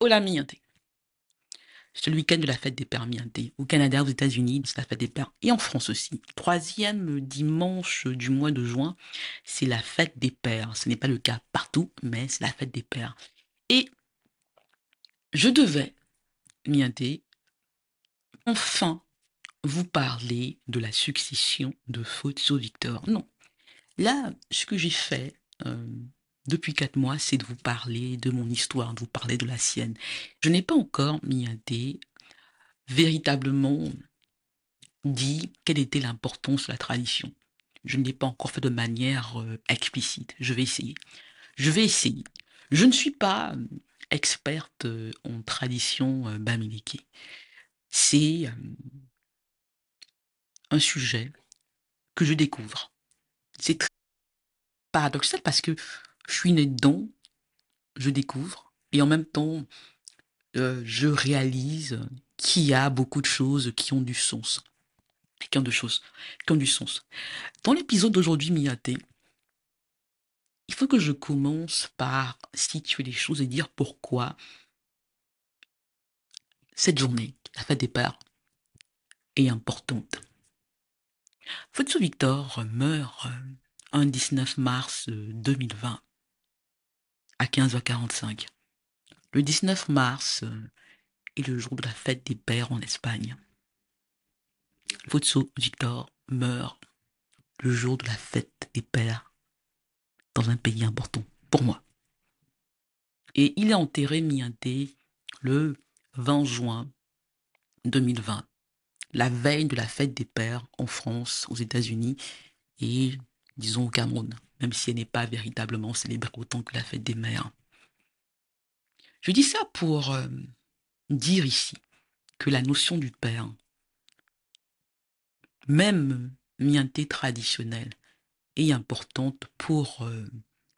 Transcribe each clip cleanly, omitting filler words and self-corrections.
Hola Mianté. C'est le week-end de la fête des pères Mianté. Au Canada, aux États-Unis, c'est la fête des pères. Et en France aussi. Troisième dimanche du mois de juin, c'est la fête des pères. Ce n'est pas le cas partout, mais c'est la fête des pères. Et je devais, Mianté, enfin vous parler de la succession de Fotso Victor. Non. Là, ce que j'ai fait depuis 4 mois, c'est de vous parler de mon histoire, de vous parler de la sienne. Je n'ai pas encore, Mianté, véritablement dit quelle était l'importance de la tradition. Je ne l'ai pas encore fait de manière explicite. Je vais essayer. Je vais essayer. Je ne suis pas experte en tradition bamileke. C'est un sujet que je découvre. C'est très paradoxal parce que je suis né dedans, je découvre, et en même temps, je réalise qu'il y a beaucoup de choses qui ont du sens. Qui ont de choses, qui ont du sens. Dans l'épisode d'aujourd'hui, Miyaté, il faut que je commence par situer les choses et dire pourquoi cette journée, la fête des pères, est importante. Fotso Victor meurt un 19 mars 2020 à 15h45. Le 19 mars est le jour de la fête des pères en Espagne. Fotso Victor meurt le jour de la fête des pères dans un pays important pour moi. Et il est enterré mi-inté le 20 juin 2020, la veille de la fête des pères en France, aux États-Unis et, disons, au Cameroun, même si elle n'est pas véritablement célébrée autant que la fête des mères. Je dis ça pour dire ici que la notion du père, même mienté traditionnelle, est importante pour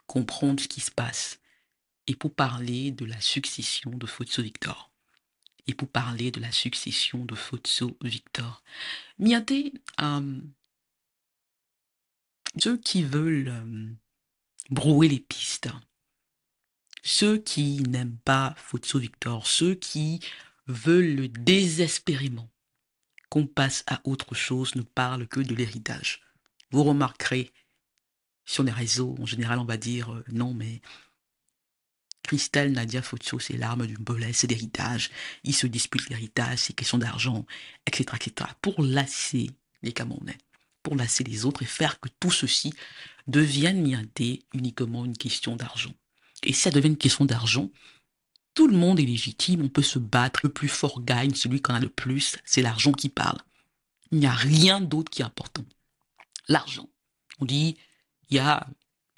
comprendre ce qui se passe et pour parler de la succession de Fotso Victor. Et pour parler de la succession de Fotso Victor. Mianté, ceux qui veulent brouer les pistes, ceux qui n'aiment pas Fotso Victor, ceux qui veulent désespérément qu'on passe à autre chose, ne parlent que de l'héritage. Vous remarquerez sur les réseaux, en général, on va dire non, mais Christelle Nadia Fotso, c'est l'arme du bolet, c'est l'héritage. Ils se disputent l'héritage, c'est question d'argent, etc., etc. Pour lasser les Camerounais, pour lasser les autres et faire que tout ceci devienne mienté uniquement une question d'argent. Et si ça devient une question d'argent, tout le monde est légitime, on peut se battre, le plus fort gagne, celui qui en a le plus, c'est l'argent qui parle. Il n'y a rien d'autre qui est important. L'argent. On dit, il y a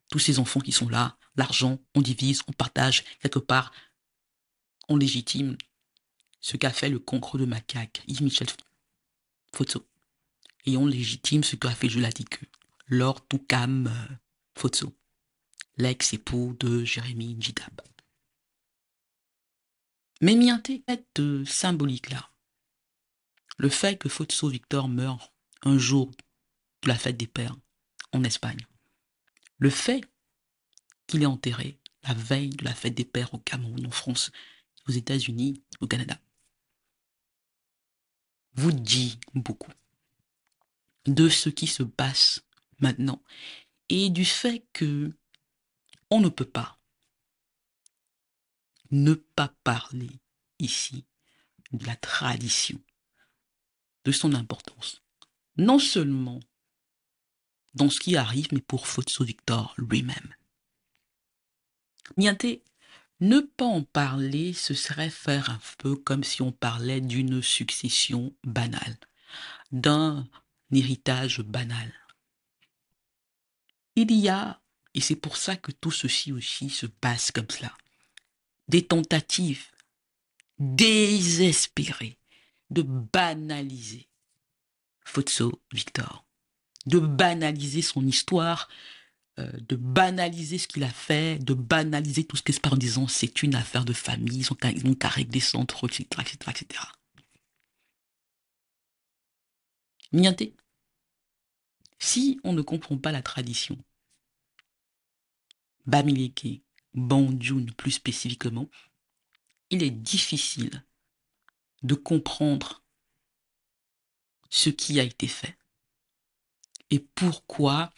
tous ces enfants qui sont là, l'argent, on divise, on partage, quelque part, on légitime ce qu'a fait le concours de macaque, Yves Michel Fotso. Et on légitime ce qu'a fait Joladique, Lord Toukam Fotso, l'ex-époux de Jérémy Njidab. Mais mienté cette symbolique-là, le fait que Fotso Victor meure un jour de la fête des pères en Espagne, le fait qu'il est enterré la veille de la fête des pères au Cameroun, en France, aux États-Unis, au Canada, vous dit beaucoup de ce qui se passe maintenant et du fait que on ne peut pas ne pas parler ici de la tradition, de son importance. Non seulement dans ce qui arrive, mais pour Fotso Victor lui-même. Nianté, ne pas en parler, ce serait faire un peu comme si on parlait d'une succession banale, d'un héritage banal. Il y a, et c'est pour ça que tout ceci aussi se passe comme cela, des tentatives désespérées de banaliser Fotso Victor, de banaliser son histoire, de banaliser ce qu'il a fait, de banaliser tout ce qui se passe en disant c'est une affaire de famille, ils n'ont qu'à régler ça entre eux, etc., etc., etc. Nianté, si on ne comprend pas la tradition, Bamileke, Bandioun plus spécifiquement, il est difficile de comprendre ce qui a été fait et pourquoi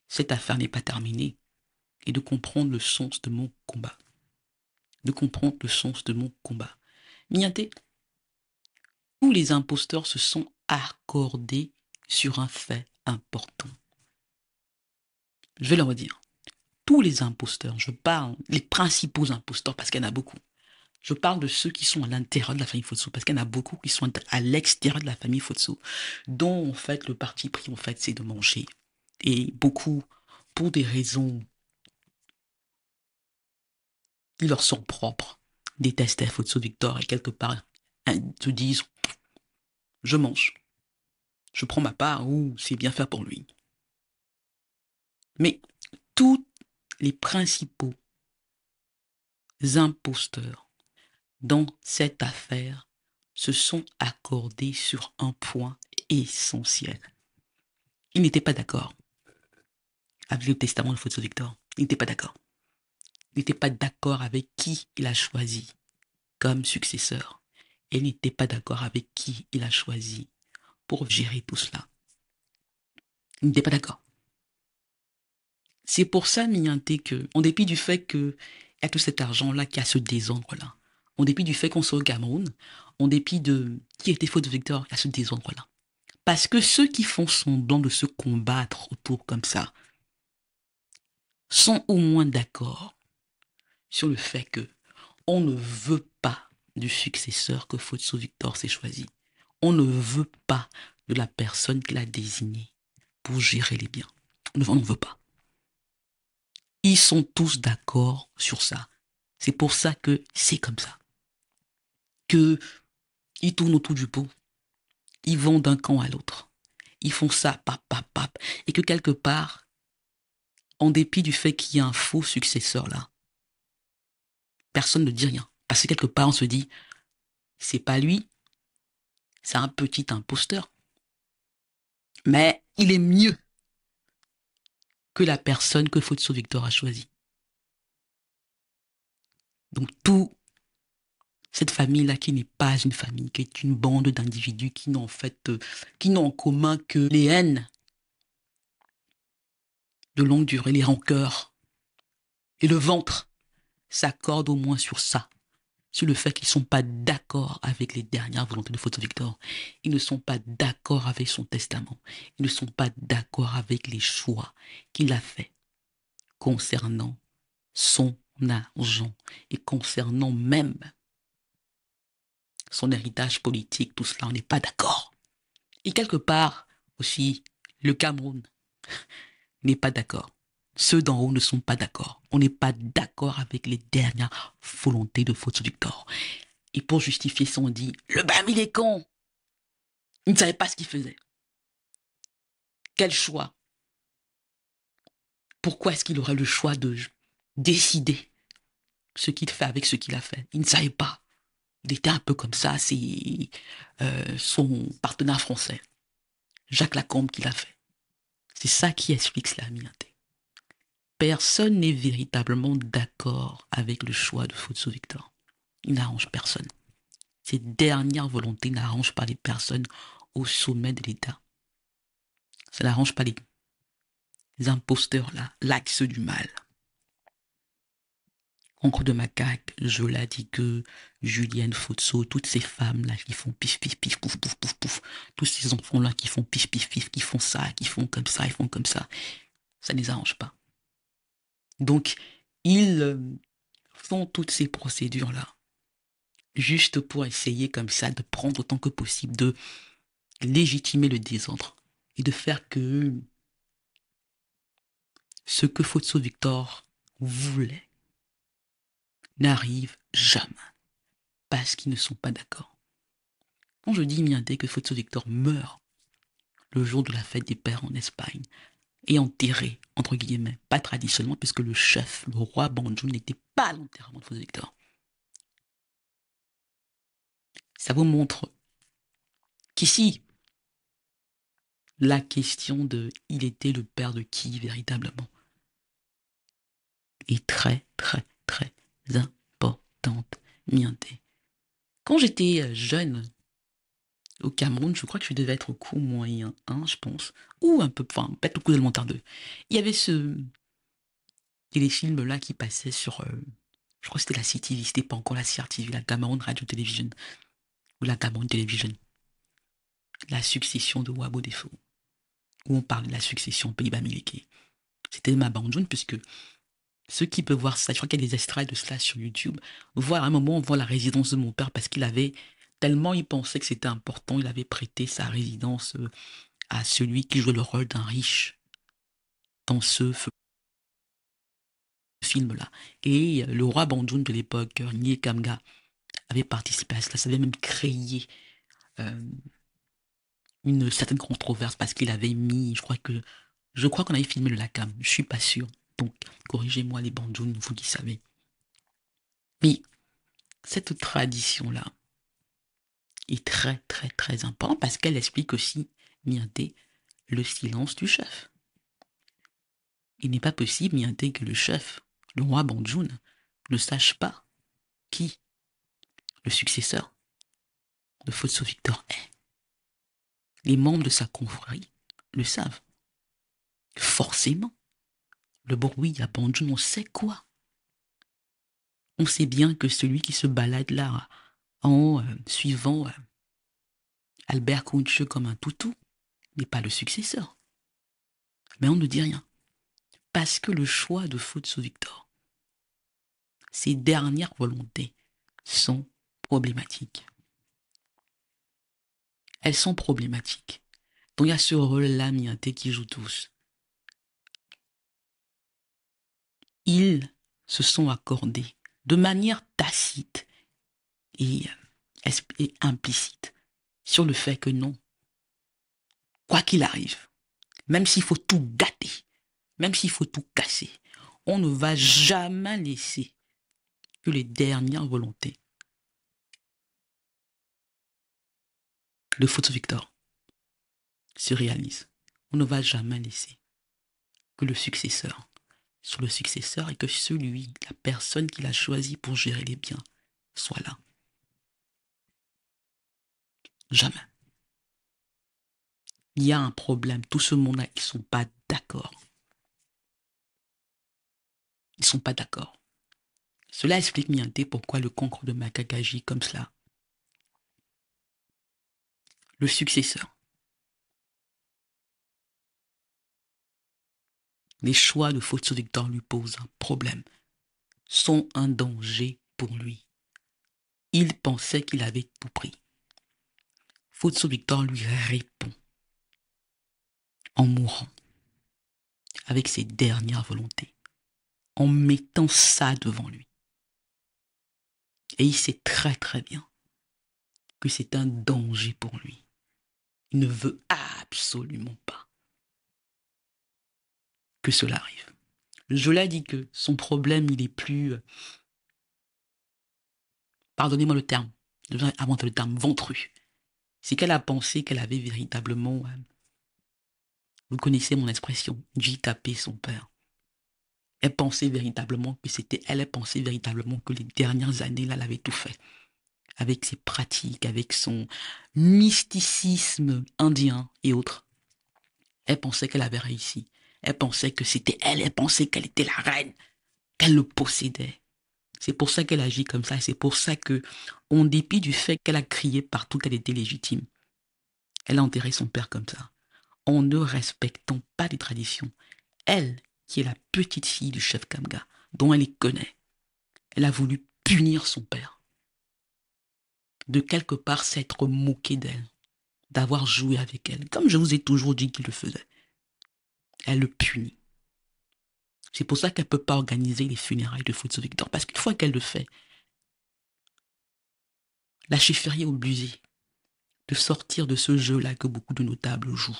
cette affaire n'est pas terminée et de comprendre le sens de mon combat. De comprendre le sens de mon combat. Mignate, tous les imposteurs se sont accordés sur un fait important. Je vais le redire. Tous les imposteurs, je parle, les principaux imposteurs, parce qu'il y en a beaucoup. Je parle de ceux qui sont à l'intérieur de la famille Fotso, parce qu'il y en a beaucoup qui sont à l'extérieur de la famille Fotso, dont, en fait, le parti pris, en fait, c'est de manger. Et beaucoup, pour des raisons qui leur sont propres, détestent Fotso Victor et quelque part se disent, je mange. Je prends ma part ou c'est bien fait pour lui. Mais tous les principaux imposteurs dans cette affaire se sont accordés sur un point essentiel. Ils n'étaient pas d'accord avec le testament de Fotso Victor. Ils n'étaient pas d'accord. Ils n'étaient pas d'accord avec qui il a choisi comme successeur. Et ils n'étaient pas d'accord avec qui il a choisi pour gérer tout cela. Ils n'étaient pas d'accord. C'est pour ça, Mignante, que, en dépit du fait qu'il y a tout cet argent-là, qu'il y a ce désordre-là, en dépit du fait qu'on soit au Cameroun, en dépit de qui était Fotso Victor, il y a ce désordre-là. Parce que ceux qui font semblant de se combattre autour comme ça sont au moins d'accord sur le fait que on ne veut pas du successeur que Fotso Victor s'est choisi. On ne veut pas de la personne qu'il a désignée pour gérer les biens. On ne veut pas. Ils sont tous d'accord sur ça. C'est pour ça que c'est comme ça. Que ils tournent autour du pot. Ils vont d'un camp à l'autre. Ils font ça, pap, pap, pap. Et que quelque part, en dépit du fait qu'il y a un faux successeur là, personne ne dit rien. Parce que quelque part, on se dit, c'est pas lui, c'est un petit imposteur. Mais il est mieux que la personne que Fotso Victor a choisie. Donc, tout cette famille-là qui n'est pas une famille, qui est une bande d'individus qui n'ont en fait, qui n'ont en commun que les haines de longue durée, les rancœurs et le ventre, s'accordent au moins sur ça, sur le fait qu'ils ne sont pas d'accord avec les dernières volontés de Fotso Victor. Ils ne sont pas d'accord avec son testament. Ils ne sont pas d'accord avec les choix qu'il a faits concernant son argent et concernant même son héritage politique. Tout cela, on n'est pas d'accord. Et quelque part aussi, le Cameroun n'est pas d'accord. Ceux d'en haut ne sont pas d'accord. On n'est pas d'accord avec les dernières volontés de Fotso Victor. Et pour justifier ça, on dit, le BAM, il est con. Il ne savait pas ce qu'il faisait. Quel choix? Pourquoi est-ce qu'il aurait le choix de décider ce qu'il fait avec ce qu'il a fait? Il ne savait pas. Il était un peu comme ça, c'est son partenaire français, Jacques Lacombe, qui l'a fait. C'est ça qui explique cela, Mignate. Personne n'est véritablement d'accord avec le choix de Fotso Victor. Il n'arrange personne. Ces dernières volontés n'arrangent pas les personnes au sommet de l'État. Ça n'arrange pas les imposteurs là, l'axe du mal. Encre de macaque, Jola dit que Julienne Fotso, toutes ces femmes là qui font pif pif pif pouf pouf pouf pouf, tous ces enfants là qui font pif pif pif, qui font ça, qui font comme ça, ils font comme ça ne les arrange pas. Donc ils font toutes ces procédures là juste pour essayer comme ça de prendre autant que possible, de légitimer le désordre et de faire que ce que Fotso Victor voulait n'arrive jamais, parce qu'ils ne sont pas d'accord. Quand je dis Mignate que Fotso Victor meurt le jour de la fête des pères en Espagne, et enterré, entre guillemets, pas traditionnellement, puisque le chef, le roi Banjou, n'était pas à l'enterrement de Fotso Victor. Ça vous montre qu'ici, la question de il était le père de qui véritablement est très, très, très importante. Mianté. Quand j'étais jeune au Cameroun, je crois que je devais être au cours moyen 1, je pense, ou un peu, enfin, peut-être au cours élémentaire 2. Il y avait ce téléfilm-là qui passait sur, je crois que c'était la CTV, c'était pas encore la CRTV, la Cameroun Radio Television, ou la Cameroun Television, la succession de Wabo Defo, où on parle de la succession Pays-Bas Mileke. C'était ma bandoune, puisque ceux qui peuvent voir ça, je crois qu'il y a des extraits de cela sur YouTube, voir à un moment, on voit la résidence de mon père parce qu'il avait, tellement il pensait que c'était important, il avait prêté sa résidence à celui qui jouait le rôle d'un riche dans ce film-là. Et le roi Bandoun de l'époque, Nye Kamga, avait participé à cela, ça avait même créé euh, une certaine controverse parce qu'il avait mis, je crois qu'on avait filmé le Lacam, je suis pas sûr. Donc, corrigez-moi les Bandounes, vous qui savez. Mais cette tradition-là est très, très, très importante parce qu'elle explique aussi, Mianté, le silence du chef. Il n'est pas possible, Mianté, que le chef, le roi Bandoun, ne sache pas qui le successeur de Fotso Victor est. Les membres de sa confrérie le savent. Forcément, le bruit à Bandoun, on sait quoi. On sait bien que celui qui se balade là, en suivant Albert Kounche comme un toutou, n'est pas le successeur. Mais on ne dit rien. Parce que le choix de Fotso Victor, ses dernières volontés sont problématiques. Elles sont problématiques. Donc il y a ce rôle-là, Mianté, qui joue tous. Ils se sont accordés de manière tacite et, et implicite sur le fait que non, quoi qu'il arrive, même s'il faut tout gâter, même s'il faut tout casser, on ne va jamais laisser que les dernières volontés de Fotso Victor se réalisent. On ne va jamais laisser que le successeur soit le successeur et que celui, la personne qu'il a choisi pour gérer les biens, soit là. Jamais. Il y a un problème. Tout ce monde-là, ils ne sont pas d'accord. Ils ne sont pas d'accord. Cela explique, Mianté, pourquoi le concours de Makaka agit comme cela. Le successeur. Les choix de Fotso Victor lui posent un problème, sont un danger pour lui. Il pensait qu'il avait tout pris. Fotso Victor lui répond en mourant, avec ses dernières volontés, en mettant ça devant lui. Et il sait très très bien que c'est un danger pour lui. Il ne veut absolument pas que cela arrive. Je l'ai dit que son problème, il est plus, pardonnez-moi le terme, je vais inventer le terme ventru. C'est qu'elle a pensé qu'elle avait véritablement, vous connaissez mon expression, J taper son père. Elle pensait véritablement que c'était elle, elle pensait véritablement que les dernières années, là, elle avait tout fait. Avec ses pratiques, avec son mysticisme indien et autres. Elle pensait qu'elle avait réussi. Elle pensait que c'était elle, elle pensait qu'elle était la reine, qu'elle le possédait. C'est pour ça qu'elle agit comme ça, et c'est pour ça que, en dépit du fait qu'elle a crié partout qu'elle était légitime, elle a enterré son père comme ça, en ne respectant pas les traditions. Elle, qui est la petite fille du chef Kamga, dont elle les connaît, elle a voulu punir son père. De quelque part s'être moquée d'elle, d'avoir joué avec elle, comme je vous ai toujours dit qu'il le faisait. Elle le punit. C'est pour ça qu'elle ne peut pas organiser les funérailles de Fotso Victor, parce qu'une fois qu'elle le fait, la chefferie est obligée de sortir de ce jeu-là que beaucoup de notables jouent,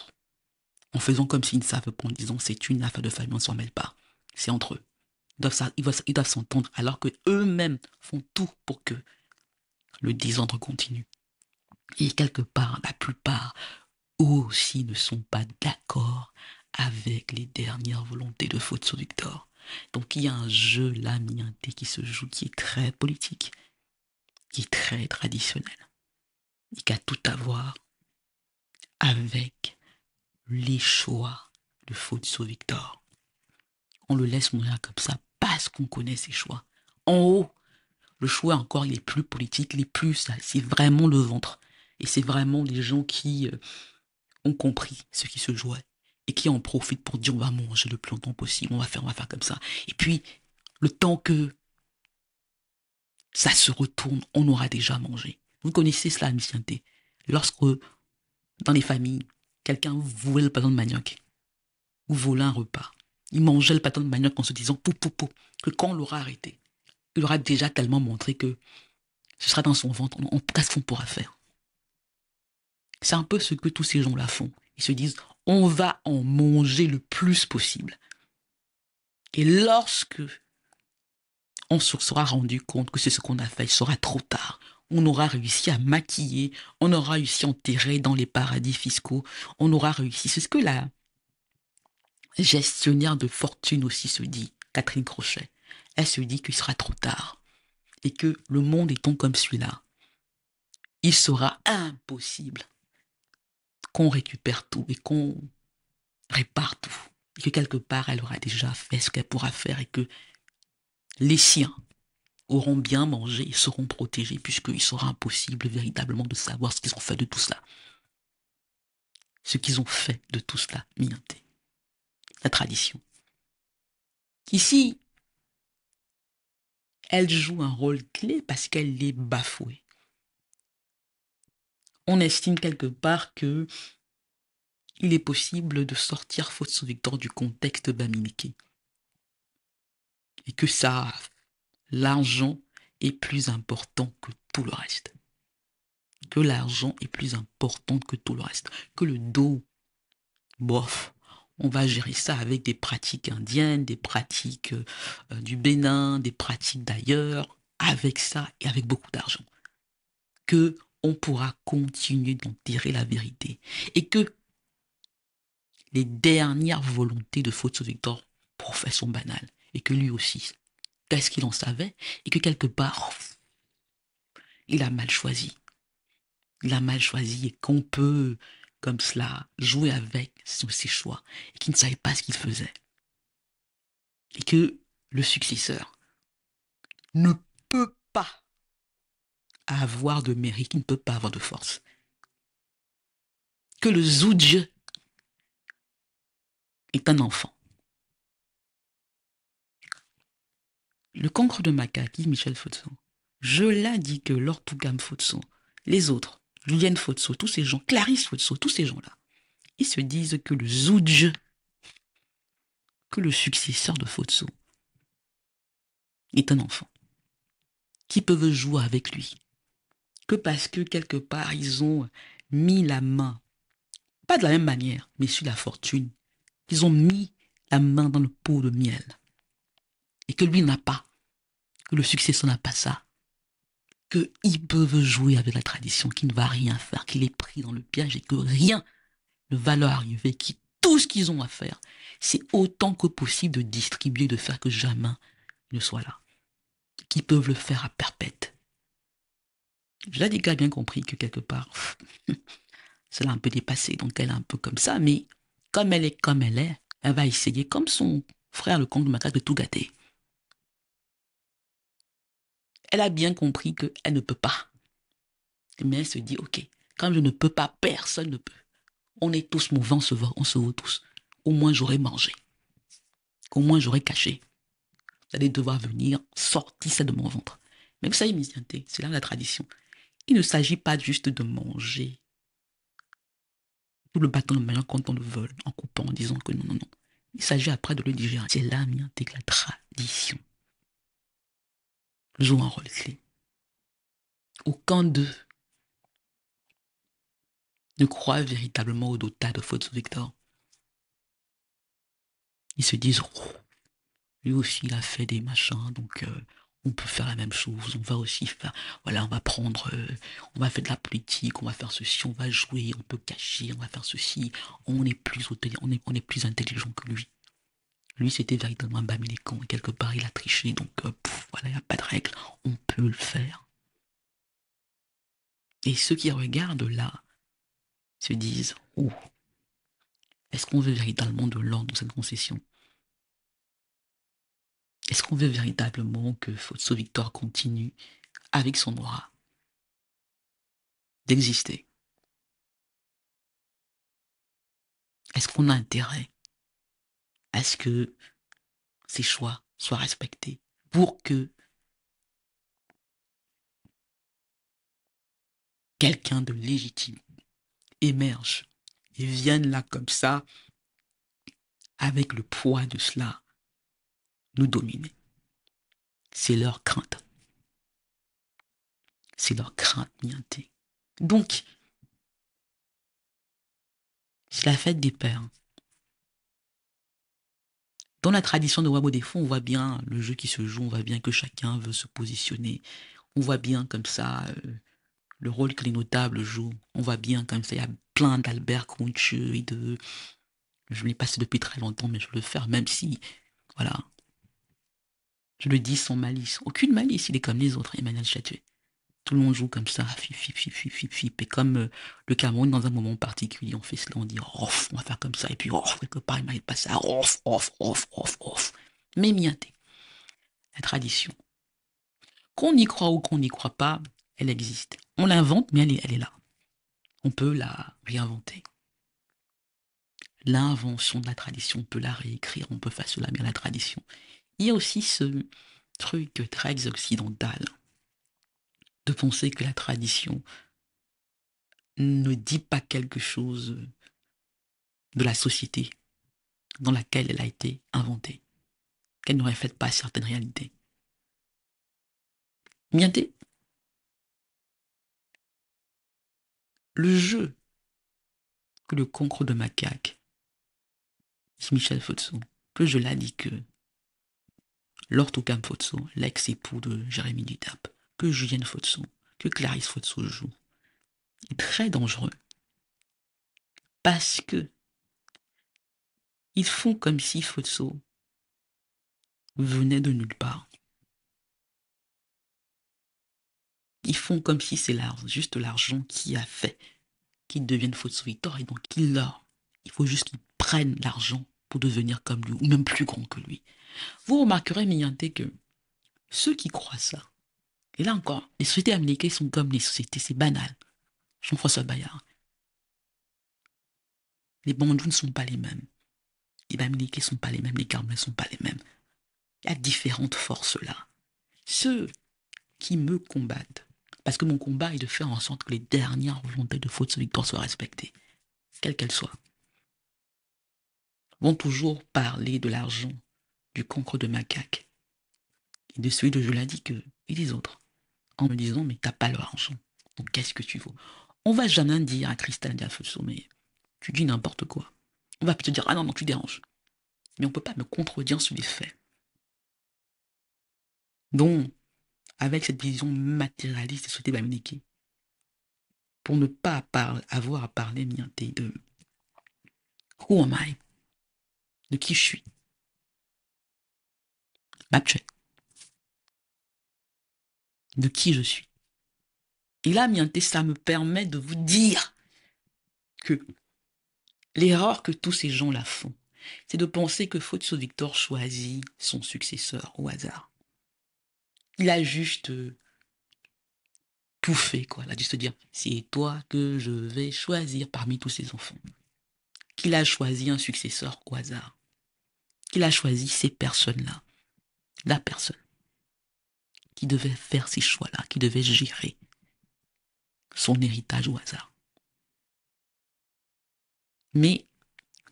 en faisant comme s'ils ne savent pas, en disant c'est une affaire de famille, on ne s'en mêle pas. C'est entre eux. Ils doivent s'entendre alors que eux-mêmes font tout pour que le désordre continue. Et quelque part, la plupart aussi ne sont pas d'accord avec les dernières volontés de Fotso Victor. Donc il y a un jeu là, Mianté, qui se joue, qui est très politique. qui est très traditionnel et qui a tout à voir avec les choix de Fotso Victor. On le laisse mourir comme ça parce qu'on connaît ses choix. En haut, le choix encore, il est plus politique, il est plus ça. C'est vraiment le ventre. Et c'est vraiment les gens qui ont compris ce qui se jouait et qui en profitent pour dire on va manger le plus longtemps possible, on va faire comme ça. Et puis, le temps que ça se retourne, on aura déjà mangé. Vous connaissez cela, ancienneté. Lorsque, dans les familles, quelqu'un volait le pâton de manioc ou volait un repas, il mangeait le pâton de manioc en se disant pou, que quand on l'aura arrêté, il aura déjà tellement montré que ce sera dans son ventre, qu'est-ce qu'on pourra faire? C'est un peu ce que tous ces gens-là font. Ils se disent, on va en manger le plus possible. Et lorsque on se sera rendu compte que c'est ce qu'on a fait, il sera trop tard. On aura réussi à maquiller, on aura réussi à enterrer dans les paradis fiscaux, on aura réussi. C'est ce que la gestionnaire de fortune aussi se dit, Catherine Crochet. Elle se dit qu'il sera trop tard et que le monde étant comme celui-là, il sera impossible qu'on récupère tout et qu'on répare tout. Et que quelque part, elle aura déjà fait ce qu'elle pourra faire et que les siens auront bien mangé et seront protégés puisqu'il sera impossible véritablement de savoir ce qu'ils ont fait de tout cela. Ce qu'ils ont fait de tout cela, Mianté. La tradition. Ici, elle joue un rôle clé parce qu'elle est bafouée. On estime quelque part que il est possible de sortir Fotso Victor du contexte baminiqué. Et que ça, l'argent est plus important que tout le reste. Que l'argent est plus important que tout le reste. Que le dos, bof, on va gérer ça avec des pratiques indiennes, des pratiques du Bénin, des pratiques d'ailleurs, avec ça et avec beaucoup d'argent. Que on pourra continuer d'enterrer la vérité. Et que les dernières volontés de Fotso Victor professent sont banales. Et que lui aussi, qu'est-ce qu'il en savait? Et que quelque part, il a mal choisi. Il a mal choisi et qu'on peut, comme cela, jouer avec ses choix. Et qu'il ne savait pas ce qu'il faisait. Et que le successeur ne peut pas avoir de mérite, il ne peut pas avoir de force. Que le Zoudj est un enfant. Le cancre de macaque, Michel Fotso, je l'ai dit que Lord Tougam Fotso, les autres, Julienne Fotso, tous ces gens, Clarisse Fotso, tous ces gens-là, ils se disent que le Zoudj, que le successeur de Fotso, est un enfant, qui peuvent jouer avec lui, que parce que quelque part ils ont mis la main, pas de la même manière, mais sur la fortune, ils ont mis la main dans le pot de miel, et que lui n'a pas, que le successeur n'a pas ça, qu'ils peuvent jouer avec la tradition, qu'il ne va rien faire, qu'il est pris dans le piège et que rien ne va leur arriver, qui tout ce qu'ils ont à faire, c'est autant que possible de distribuer, de faire que jamais ne soit là, qui peuvent le faire à perpète. Jadika a bien compris que quelque part, cela a un peu dépassé, donc elle est un peu comme ça, mais comme elle est, elle va essayer, comme son frère le comte de Macaque, de tout gâter. Elle a bien compris qu'elle ne peut pas. Mais elle se dit, ok, comme je ne peux pas, personne ne peut. On est tous mauvais, on se vaut tous. Au moins j'aurais mangé. Au moins j'aurais caché. Vous allez devoir venir sortir ça de mon ventre. Mais vous savez, Missianté, c'est là la tradition. Il ne s'agit pas juste de manger tout le bâton de manière quand on le vole, en coupant, en disant que non. Il s'agit après de le digérer. C'est là, Missianté, que la tradition joue un rôle clé. Aucun d'eux ne croit véritablement au dota de Fotso Victor. Ils se disent, oh, lui aussi il a fait des machins, donc on peut faire la même chose, on va aussi faire, voilà, on va prendre, on va faire de la politique, on va faire ceci, on va jouer, on peut cacher, on va faire ceci, on est plus on est plus intelligent que lui. Lui, c'était véritablement un bamilécan, et quelque part il a triché, donc voilà, il n'y a pas de règle, on peut le faire. Et ceux qui regardent là se disent, oh, est-ce qu'on veut véritablement de l'ordre dans cette concession? Est-ce qu'on veut véritablement que Fotso Victor continue avec son aura d'exister? Est-ce qu'on a intérêt à ce que ses choix soient respectés pour que quelqu'un de légitime émerge et vienne là comme ça avec le poids de cela nous dominer? C'est leur crainte. C'est leur crainte, Nianté. Donc, c'est la fête des pères. Dans la tradition de Wabo des Fonds, on voit bien le jeu qui se joue, on voit bien que chacun veut se positionner. On voit bien comme ça le rôle que les notables jouent. On voit bien comme ça, il y a plein d'Albert Concheux et de... Je l'ai passé depuis très longtemps, mais je veux le faire, même si, voilà, je le dis sans malice. Aucune malice, il est comme les autres, Emmanuel Chatuet. Tout le monde joue comme ça, fip, fip, fip, fip, fip, fip. Et comme le Cameroun, dans un moment particulier, on fait cela, on dit, off, on va faire comme ça. Et puis, off, quelque part, il m'a passé à off, off, off, off, off. Mais Miaté, la tradition. Qu'on y croit ou qu'on n'y croit pas, elle existe. On l'invente, mais elle est là. On peut la réinventer. L'invention de la tradition, on peut la réécrire, on peut faire cela, mais la tradition. Il y a aussi ce truc très occidental de penser que la tradition ne dit pas quelque chose de la société dans laquelle elle a été inventée, qu'elle ne reflète pas certaines réalités. Mienté, le jeu que le concours de macaque, Michel Fotso, que je l'ai dit que Lord Toucam Fotso, l'ex-époux de Jérémy Dutap, que Julienne Fotso, que Clarisse Fotso joue, est très dangereux. Parce que ils font comme si Fotso venait de nulle part. Ils font comme si c'est juste l'argent qui a fait qu'ils deviennent Fotso Victor et donc il faut juste qu'ils prennent l'argent pour devenir comme lui ou même plus grand que lui. Vous remarquerez, Miyanté, que ceux qui croient ça, et là encore, les sociétés américaines sont comme les sociétés, c'est banal. Jean-François Bayard. Les bandous ne sont pas les mêmes. Les Bamileke ne sont pas les mêmes, les Carmels ne sont pas les mêmes. Il y a différentes forces là. Ceux qui me combattent, parce que mon combat est de faire en sorte que les dernières volontés de Fotso Victor soient respectées, quelles qu'elles soient, vont toujours parler de l'argent, du cancre de macaque, et de celui de Joladique et des autres, en me disant, mais t'as pas leur argent, donc qu'est-ce que tu vaux? On va jamais dire à Christelle Diafoso, mais tu dis n'importe quoi. On va plutôt dire, ah non, non, tu déranges. Mais on ne peut pas me contredire sur les faits. Donc, avec cette vision matérialiste de société bamileke, pour ne pas avoir à parler Mianté de who am I, de qui je suis, Mapche, de qui je suis. Et là, Mianté, ça me permet de vous dire que l'erreur que tous ces gens-là font, c'est de penser que Fotso Victor choisit son successeur au hasard. Il a juste tout fait, quoi. Il a juste dire, c'est toi que je vais choisir parmi tous ses enfants. Qu'il a choisi un successeur au hasard. Qu'il a choisi ces personnes-là. La personne qui devait faire ces choix-là, qui devait gérer son héritage au hasard. Mais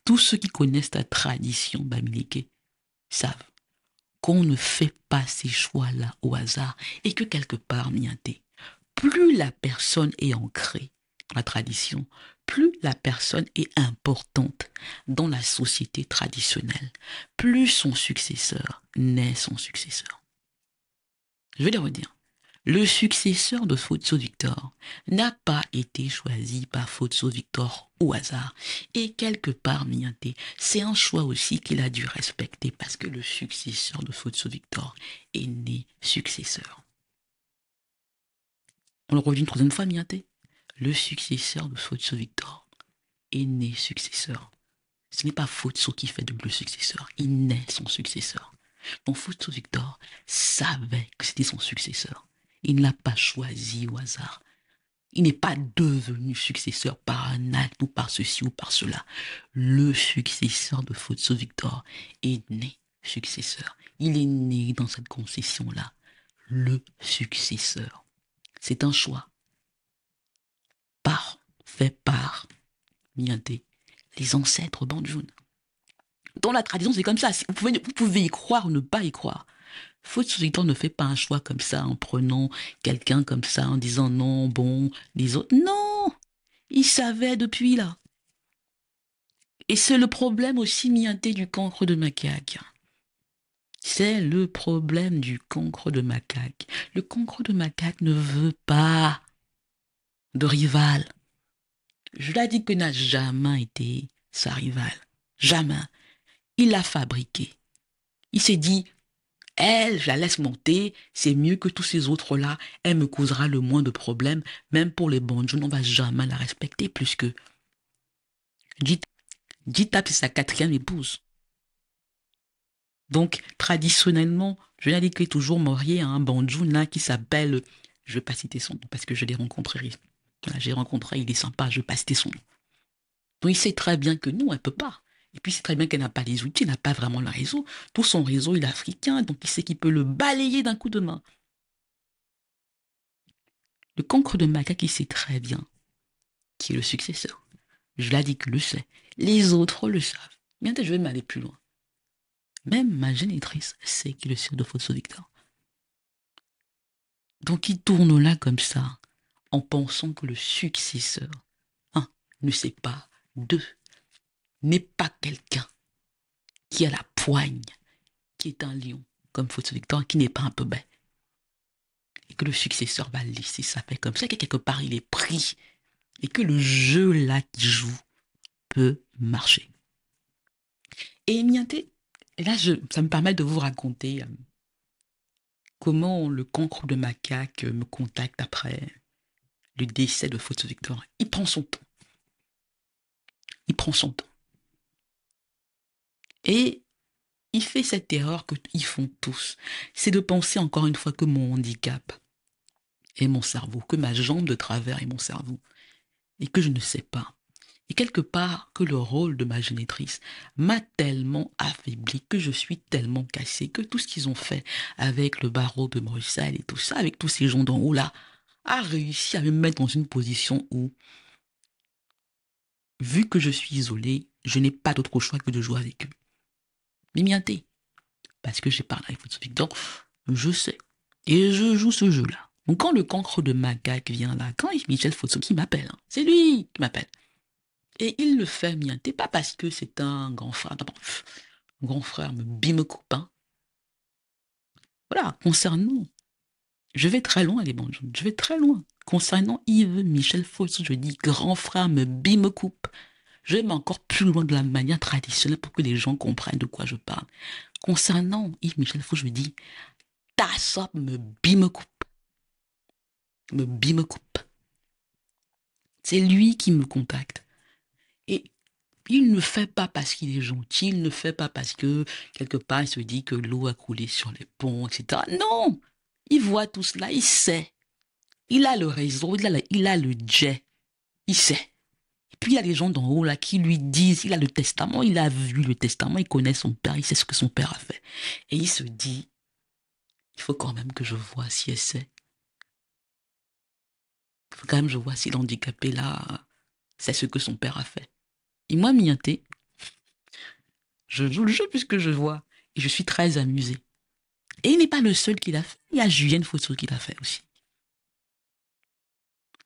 tous ceux qui connaissent la tradition bamileke savent qu'on ne fait pas ces choix-là au hasard et que quelque part, Mianté, plus la personne est ancrée dans la tradition, plus la personne est importante dans la société traditionnelle, plus son successeur naît son successeur. Je vais le redire. Le successeur de Fotso Victor n'a pas été choisi par Fotso Victor au hasard. Et quelque part, Mianté, c'est un choix aussi qu'il a dû respecter parce que le successeur de Fotso Victor est né successeur. On le revient une troisième fois, Mianté. Le successeur de Fotso Victor est né successeur. Ce n'est pas Fotso qui fait de lui le successeur, il naît son successeur. Donc Fotso Victor savait que c'était son successeur. Il ne l'a pas choisi au hasard. Il n'est pas devenu successeur par un acte ou par ceci ou par cela. Le successeur de Fotso Victor est né successeur. Il est né dans cette concession-là. Le successeur. C'est un choix. Fait par Mianté, les ancêtres Bandjoun. Dans la tradition, c'est comme ça. Vous pouvez y croire ou ne pas y croire. Fotso Victor ne fait pas un choix comme ça en prenant quelqu'un comme ça, en disant non, bon, les autres. Non! Il savait depuis là. Et c'est le problème aussi, Mianté, du cancre de macaque. C'est le problème du cancre de macaque. Le cancre de macaque ne veut pas de rival. Je l'ai dit que n'a jamais été sa rivale. Jamais. Il l'a fabriqué. Il s'est dit, elle, je la laisse monter, c'est mieux que tous ces autres-là, elle me causera le moins de problèmes, même pour les Bandjoun, on va jamais la respecter plus que Djitap, c'est sa quatrième épouse. Donc, traditionnellement, je l'ai dit qu'il est toujours marié à un Bandjoun là qui s'appelle, je ne vais pas citer son nom parce que je l'ai rencontré. Voilà, j'ai rencontré, il est sympa, je ne vais pas citer son nom. Donc, il sait très bien que non, elle ne peut pas. Et puis, c'est très bien qu'elle n'a pas les outils, elle n'a pas vraiment le réseau. Tout son réseau, il est africain, donc il sait qu'il peut le balayer d'un coup de main. Le cancre de macaque, il sait très bien qui est le successeur. Je l'ai dit qu'il le sait. Les autres le savent. Bien je vais m'aller plus loin. Même ma génitrice sait qu'il est le sire de Fotso Victor. Donc il tourne là comme ça, en pensant que le successeur, un, ne sait pas, deux, n'est pas quelqu'un qui a la poigne, qui est un lion, comme Fotso Victor, qui n'est pas un peu bête. Et que le successeur va laisser ça faire comme ça, que quelque part il est pris, et que le jeu là qu'il joue peut marcher. Et Mianté, là, ça me permet de vous raconter comment le cancre de macaque me contacte après le décès de Fotso Victor. Il prend son temps. Il prend son temps. Et il fait cette erreur qu'ils font tous. C'est de penser encore une fois que mon handicap est mon cerveau, que ma jambe de travers est mon cerveau. Et que je ne sais pas. Et quelque part, que le rôle de ma génitrice m'a tellement affaibli, que je suis tellement cassé, que tout ce qu'ils ont fait avec le barreau de Bruxelles et tout ça, avec tous ces gens d'en haut là, a réussi à me mettre dans une position où, vu que je suis isolé, je n'ai pas d'autre choix que de jouer avec eux. Mimianté, parce que j'ai parlé avec Fotso Victor, je sais. Et je joue ce jeu-là. Donc quand le cancre de macaque vient là, quand Michel Fotso qui m'appelle, hein, c'est lui qui m'appelle. Et il le fait, Mianté, pas parce que c'est un grand frère. D'abord, un grand frère me bime copain. Voilà, concernant, je vais très loin, les Bandjoun, je vais très loin. Concernant Yves Michel Fotso, je dis grand frère me bime coupe. Je vais encore plus loin de la manière traditionnelle pour que les gens comprennent de quoi je parle. Concernant Yves Michel Fotso, je dis ta soeur me bime coupe. Me bime coupe. C'est lui qui me contacte. Et il ne fait pas parce qu'il est gentil, il ne fait pas parce que quelque part il se dit que l'eau a coulé sur les ponts, etc. Non! Il voit tout cela, il sait. Il a le réseau, il a le jet, il sait. Et puis il y a les gens d'en haut là qui lui disent, il a le testament, il a vu le testament, il connaît son père, il sait ce que son père a fait. Et il se dit, il faut quand même que je vois si elle sait. Il faut quand même que je vois si l'handicapé là, c'est ce que son père a fait. Et moi, Mianté, je joue le jeu puisque je vois. Et je suis très amusée. Et il n'est pas le seul qui l'a fait. Il y a Julienne Fotso qui l'a fait aussi.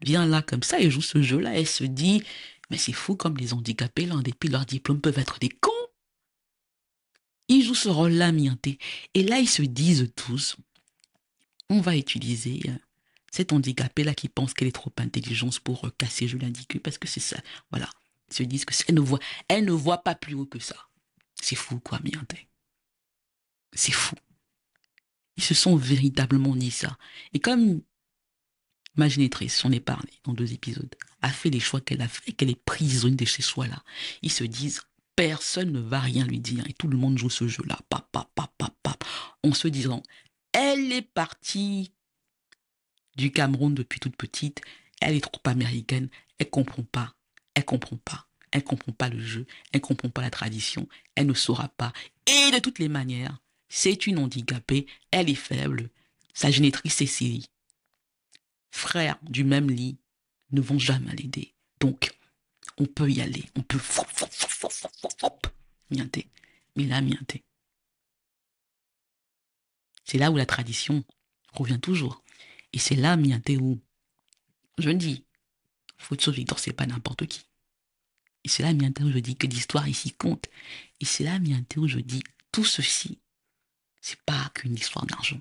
Vient là comme ça et joue ce jeu-là et se dit, mais c'est fou comme les handicapés, là, en dépit de leur diplôme, peuvent être des cons. Ils jouent ce rôle-là, Mianté. Et là, ils se disent tous, on va utiliser cette handicapée-là qui pense qu'elle est trop intelligente pour casser Julien Dicu, parce que c'est ça. Voilà. Ils se disent que elle ne voit pas plus haut que ça. C'est fou, quoi, Mianté. C'est fou. Ils se sont véritablement dit ça. Et comme Ma génitrice, j'en ai parlé dans 2 épisodes, a fait les choix qu'elle a fait, qu'elle est prisonnière de ces choix-là. Ils se disent, personne ne va rien lui dire et tout le monde joue ce jeu-là, pap, pap, pap, pap, pap, en se disant, elle est partie du Cameroun depuis toute petite, elle est trop américaine, elle comprend pas, elle comprend pas, elle comprend pas le jeu, elle comprend pas la tradition, elle ne saura pas. Et de toutes les manières, c'est une handicapée, elle est faible. Sa génitrice Cécilie, frères du même lit, ne vont jamais l'aider. Donc, on peut y aller, on peut miinter. Mais là, miinter. C'est là où la tradition revient toujours. Et c'est là, miinter, où je me dis, Fotso Victor, c'est pas n'importe qui. Et c'est là, miinter, où je dis que l'histoire ici compte. Et c'est là, miinter, où je dis, tout ceci, c'est pas qu'une histoire d'argent.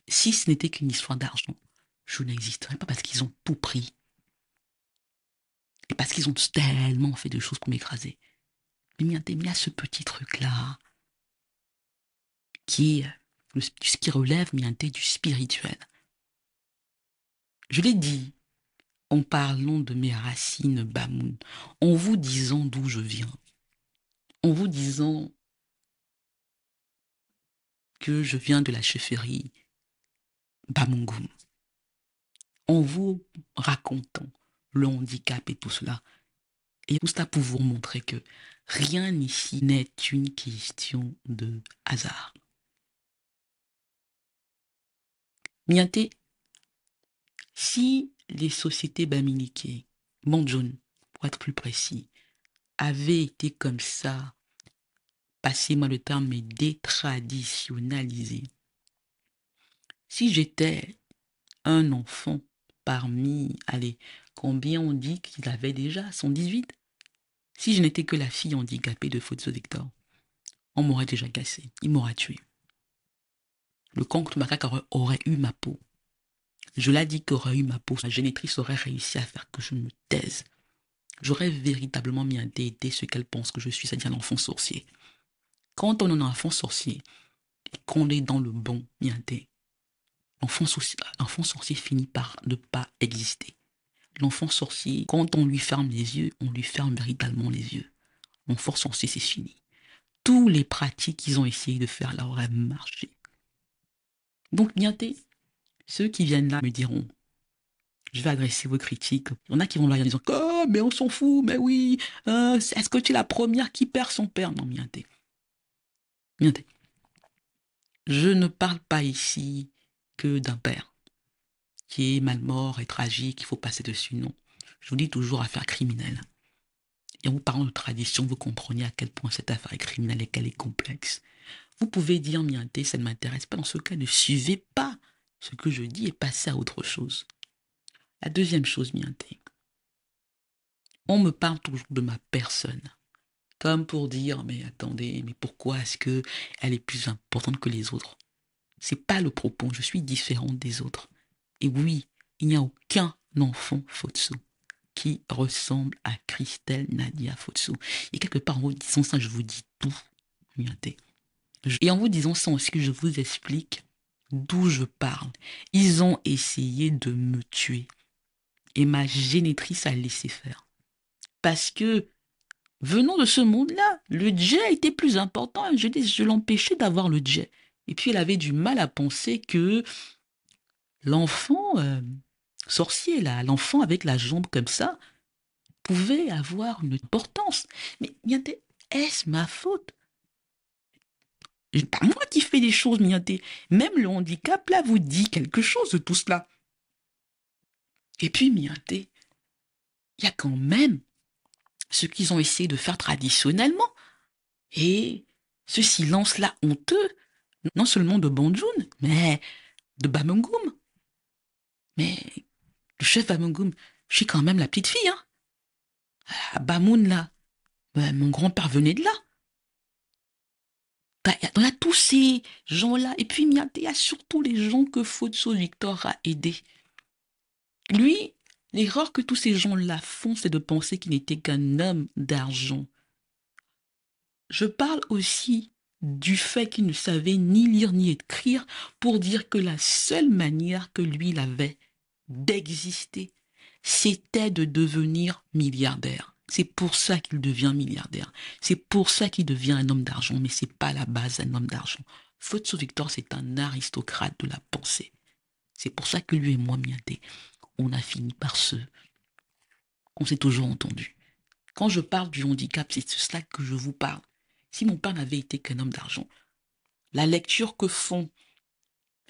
Si ce n'était qu'une histoire d'argent, je n'existerais pas parce qu'ils ont tout pris. Et parce qu'ils ont tellement fait de choses pour m'écraser. Mais il y a ce petit truc-là qui est ce qui relève du spirituel. Je l'ai dit en parlant de mes racines Bamoun, en vous disant d'où je viens, en vous disant que je viens de la chefferie Bamungoum, en vous racontant le handicap et tout cela, et tout cela pour vous montrer que rien ici n'est une question de hasard. Mianté, si les sociétés bamiliquées, Bandjoun, pour être plus précis, avaient été comme ça, passez-moi le terme, mais détraditionnalisées, si j'étais un enfant parmi, allez, combien on dit qu'il avait déjà, 118? Si je n'étais que la fille handicapée de Fotso Victor, on m'aurait déjà cassé, il m'aurait tué. Le cancre macaque aurait eu ma peau. Je l'ai dit qu'aurait eu ma peau. Ma génitrice aurait réussi à faire que je me taise. J'aurais véritablement mis un DD ce qu'elle pense que je suis, c'est-à-dire l'enfant sorcier. Quand on est un enfant sorcier et qu'on est dans le bon miinté, l'enfant sorcier finit par ne pas exister. L'enfant sorcier, quand on lui ferme les yeux, on lui ferme véritablement les yeux. L'enfant sorcier, c'est fini. Tous les pratiques qu'ils ont essayé de faire là auraient marché. Donc, miinté, ceux qui viennent là me diront, je vais adresser vos critiques. Il y en a qui vont là en disant, oh, mais on s'en fout, mais oui, est-ce que tu es la première qui perd son père? Non, miinté. Miinté. Je ne parle pas ici que d'un père qui est mal mort et tragique, il faut passer dessus, non. Je vous dis toujours affaire criminelle. Et en vous parlant de tradition, vous comprenez à quel point cette affaire est criminelle et qu'elle est complexe. Vous pouvez dire, miinté, ça ne m'intéresse pas. Dans ce cas, ne suivez pas ce que je dis et passez à autre chose. La deuxième chose, miinté, on me parle toujours de ma personne. Comme pour dire, mais attendez, mais pourquoi est-ce que elle est plus importante que les autres? C'est pas le propos, je suis différente des autres. Et oui, il n'y a aucun enfant Fotso qui ressemble à Christelle Nadia Fotso. Et quelque part, en vous disant ça, je vous dis tout. Et en vous disant ça aussi, je vous explique d'où je parle. Ils ont essayé de me tuer. Et ma génitrice a laissé faire. Parce que, venant de ce monde-là, le jet était plus important. Je l'empêchais d'avoir le jet. Et puis, elle avait du mal à penser que l'enfant sorcier, là, l'enfant avec la jambe comme ça, pouvait avoir une importance. Mais est-ce ma faute? C'est pas moi qui fais des choses, mignonné. Même le handicap, là, vous dit quelque chose de tout cela. Et puis, mignonné, il y a quand même ce qu'ils ont essayé de faire traditionnellement. Et ce silence-là honteux, non seulement de Bandjoun, mais de Bamungoum. Mais le chef Bamungoum, je suis quand même la petite fille, hein. Bamoun, là, ben, mon grand-père venait de là. Il y a tous ces gens-là. Et puis, il y a surtout les gens que Fotso Victor a aidés. Lui, l'erreur que tous ces gens-là font, c'est de penser qu'il n'était qu'un homme d'argent. Je parle aussi du fait qu'il ne savait ni lire ni écrire pour dire que la seule manière que lui il avait d'exister, c'était de devenir milliardaire. C'est pour ça qu'il devient milliardaire. C'est pour ça qu'il devient un homme d'argent, mais c'est pas la base d'un homme d'argent. Fotso Victor, c'est un aristocrate de la pensée. C'est pour ça que lui et moi, Miaté, on a fini par on s'est toujours entendu. Quand je parle du handicap, c'est de cela que je vous parle. Si mon père n'avait été qu'un homme d'argent, la lecture que font